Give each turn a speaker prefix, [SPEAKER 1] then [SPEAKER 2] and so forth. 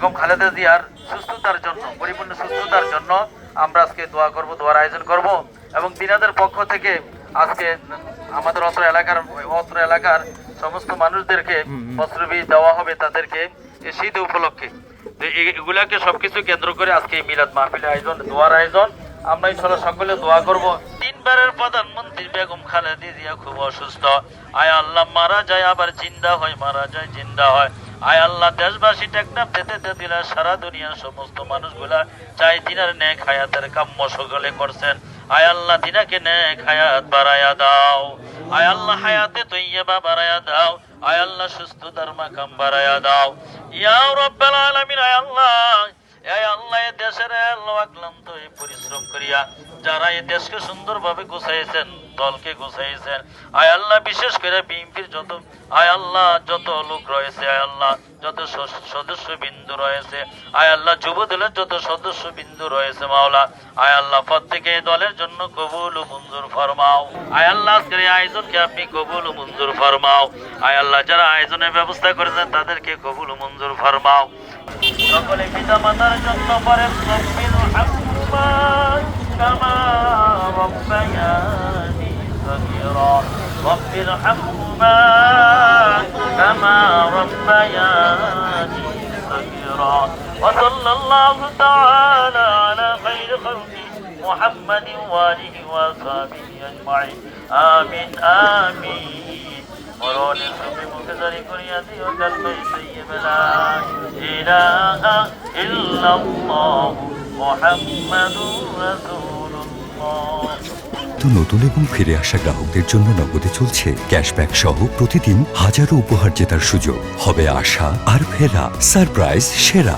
[SPEAKER 1] বেগম খালেদা জিয়ার সুস্থতার জন্য, পরিপূর্ণ সুস্থতার জন্য আমরা আজকে দোয়া করব, দোয়ার আয়োজন করব। এবং দিনাদের পক্ষ থেকে আজকে আমাদের অত্র এলাকার সমস্ত মানুষদেরকে বস্ত্রবীজ দেওয়া হবে তাদেরকে শীত উপলক্ষে। এগুলাকে সবকিছু কেন্দ্র করে আজকে মিলাদ মাহফিলের আয়োজন, দোয়ার আয়োজন। আমরা ইনশাআল্লাহ সকলে দোয়া করব। তিনবারের প্রধানমন্ত্রী বেগম খালেদা জিয়া খুব অসুস্থ। আয় আল্লাহ, মারা যায় আবার জিন্দা হয়, মারা যায় জিন্দা হয়। আয় আল্লাহ, দেশবাসী টেকনাফ যেতে দিলা সারা দুনিয়ার সমস্ত মানুষগুলা চাই দিনার নেক হায়াতের কাম্য সকলে করছেন। আয় আল্লাহ, দিনাকে নেক হায়াত বাড়ায়া দাও। আয় আল্লাহ, হায়াতে তৈয়বা বাড়ায়া দাও। আয় আল্লাহ, সুস্থতার মাকাম বাড়ায়া দাও। ইয়া রাব্বাল আলামিন। আয় আল্লাহ, এই দেশের ক্লান্ত পরিশ্রম করিয়া যারা এই দেশকে সুন্দরভাবে গোছাইছেন, দলকে গোছাইছেন, আয় আল্লাহ, বিশেষ করে বিএনপির যত লোক রয়েছে, আয় আল্লাহ, যত সদস্য বিন্দু রয়েছে, আয় আল্লাহ, যুব দলের যত সদস্য বিন্দু রয়েছে মাওলা, আয় আল্লাহ, প্রত্যেকে দলের জন্য কবুল ও মঞ্জুর ফরমাও। আয় আল্লাহ, আজকের এই আয়োজনকে আপনি কবুল ও মঞ্জুর ফরমাও। আয় আল্লাহ, যারা আয়োজনের ব্যবস্থা করেছেন তাদেরকে কবুল ও মঞ্জুর ফরমাও। সকলে পিতা মাতার জন্য পড়েন রব্বির হামহুমা কামা রব্বায়ানি সগীরা, রব্বির হামহুমা কামা রব্বায়ানি সগীরা। ওয়া সাল্লাল্লাহু তাআলা আলা খায়রি খালকি মুহাম্মাদিন ওয়া আলিহি ওয়া সাহবিহি আজমাইন। আমিন আমিন। মরণে সুখে মুখে জারি করিয়া দিও কালমে তাইয়্যিবা লা ইলাহা ইল্লাল্লাহ মুহাম্মাদুর রাসূলুল্লাহ।
[SPEAKER 2] তো নতুন এবং ফিরে আসা গ্রাহকদের জন্য নগদে চলছে ক্যাশব্যাক সহ প্রতিদিন হাজারো উপহার জেতার সুযোগ। হবে আশা আর ফেরা, সারপ্রাইজ সেরা।